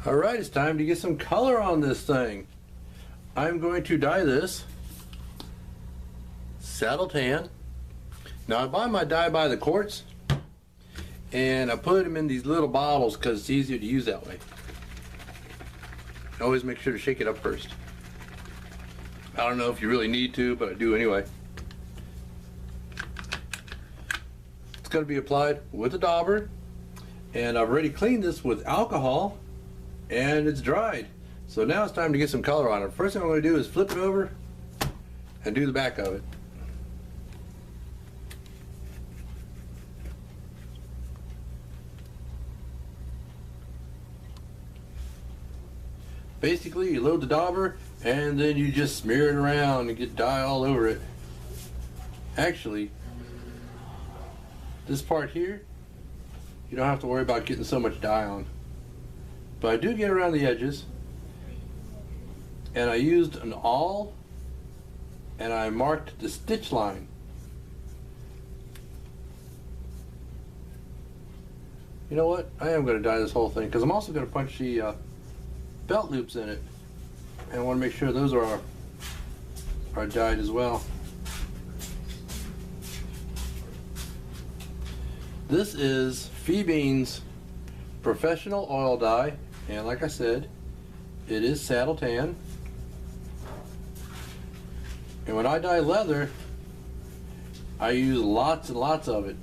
Alright, it's time to get some color on this thing. I'm going to dye this saddle tan. Now I buy my dye by the quarts and I put them in these little bottles because it's easier to use that way. Always make sure to shake it up first. I don't know if you really need to, but I do anyway. It's going to be applied with a dauber, and I've already cleaned this with alcohol and it's dried. So now it's time to get some color on it. First thing I'm going to do is flip it over and do the back of it. Basically, you load the dauber and then you just smear it around and get dye all over it. Actually, this part here, you don't have to worry about getting so much dye on. But I do get around the edges, and I used an awl and I marked the stitch line. You know what? I am going to dye this whole thing because I'm also going to punch the belt loops in it, and I want to make sure those are dyed as well. This is Fiebings professional oil dye, and like I said, it is saddle tan. And when I dye leather, I use lots and lots of it.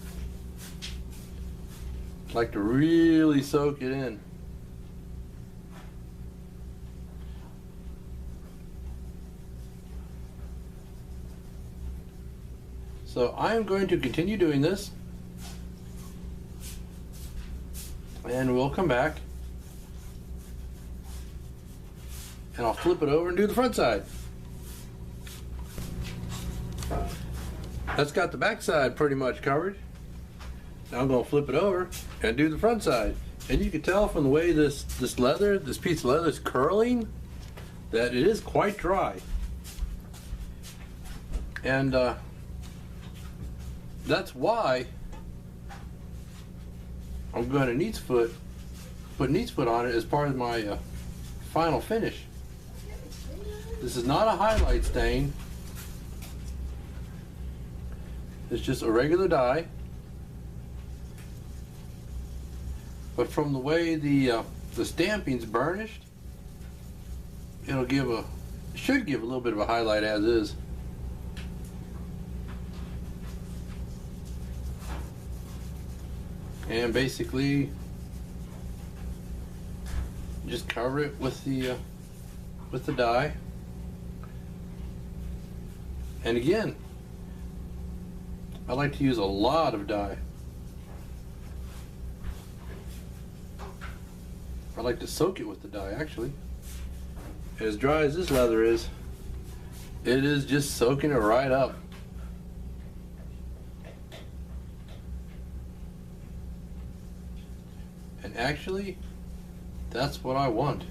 I like to really soak it in. So I am going to continue doing this, and we'll come back and I'll flip it over and do the front side. That's got the back side pretty much covered. Now I'm going to flip it over and do the front side. And you can tell from the way this piece of leather is curling that it is quite dry. And that's why I'm going to put neat's foot on it as part of my final finish. This is not a highlight stain. It's just a regular dye. But from the way the stamping's burnished, it'll should give a little bit of a highlight as is. And basically just cover it with the dye. And again, I like to use a lot of dye. I like to soak it with the dye, actually. As dry as this leather is, it is just soaking it right up. And actually, that's what I want.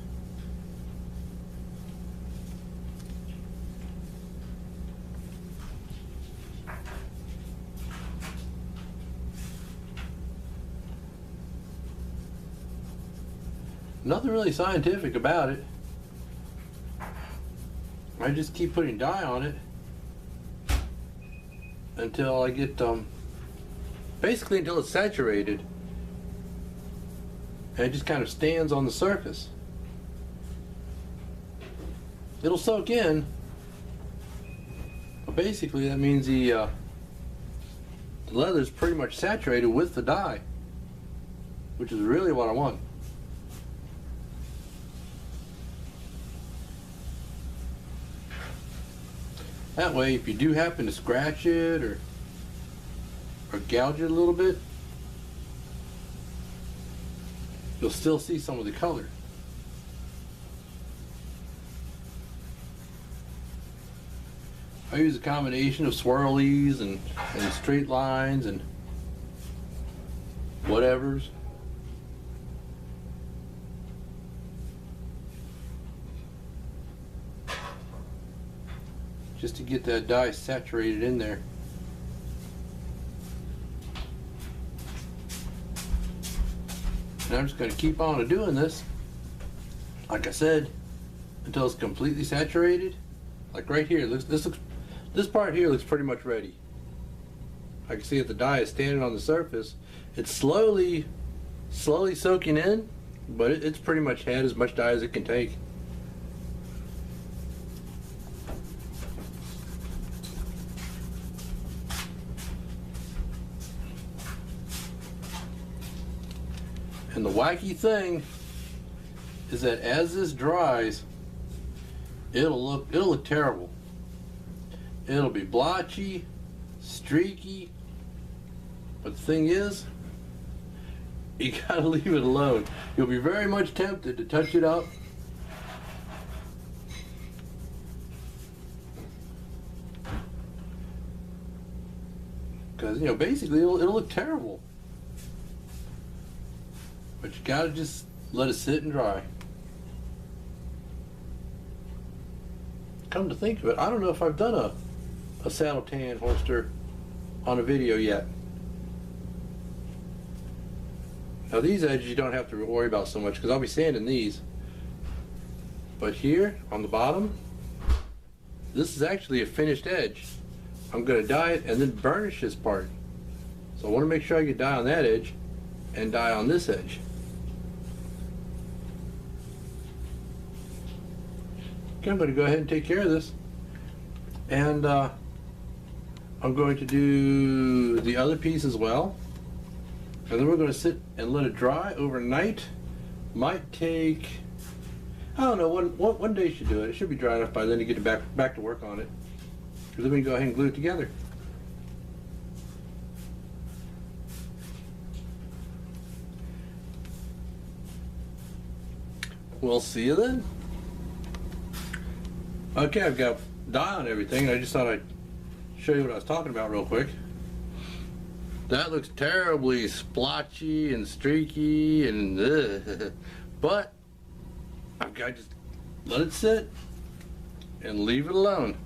Nothing really scientific about it. I just keep putting dye on it until I get basically until it's saturated. And it just kind of stands on the surface. It'll soak in, but basically that means the leather is pretty much saturated with the dye, which is really what I want. That way, if you do happen to scratch it or gouge it a little bit, you'll still see some of the color. I use a combination of swirlies and straight lines and whatevers. Just to get that dye saturated in there. And I'm just going to keep on doing this like I said, until it's completely saturated. Like right here, this part here looks pretty much ready. I can see that the dye is standing on the surface. It's slowly soaking in, but it's pretty much had as much dye as it can take. And the wacky thing is that as this dries, it'll look terrible. It'll be blotchy, streaky, but the thing is, you gotta leave it alone. You'll be very much tempted to touch it up. Because, you know, basically it'll look terrible. But you gotta just let it sit and dry. Come to think of it, I don't know if I've done a saddle tan holster on a video yet. Now these edges you don't have to worry about so much because I'll be sanding these. But here on the bottom, this is actually a finished edge. I'm going to dye it and then burnish this part. So I want to make sure I get dye on that edge and dye on this edge. Okay, I'm going to go ahead and take care of this. And I'm going to do the other piece as well. And then we're going to sit and let it dry overnight. Might take, I don't know, one day should do it. It should be dry enough by then to get back to work on it. Because then we can go ahead and glue it together. We'll see you then. Okay, I've got dye on everything, and I just thought I'd show you what I was talking about real quick. That looks terribly splotchy and streaky and but I've got to just let it sit and leave it alone.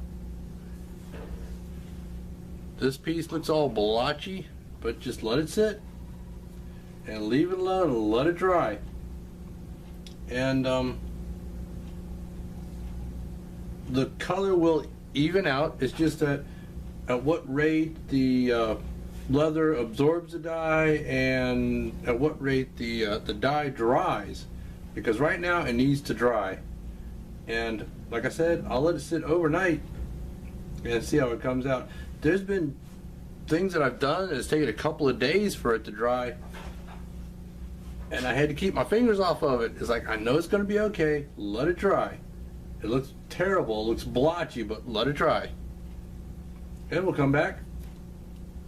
This piece looks all blotchy, but just let it sit and leave it alone and let it dry. And the color will even out. It's just that at what rate the leather absorbs the dye and at what rate the dye dries, because right now it needs to dry. And like I said, I'll let it sit overnight and see how it comes out. There's been things that I've done and it's taken a couple of days for it to dry, and I had to keep my fingers off of it. It's like, I know it's going to be okay, let it dry. It looks terrible, it looks blotchy, but let it dry. And we'll come back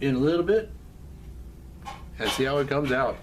in a little bit and see how it comes out.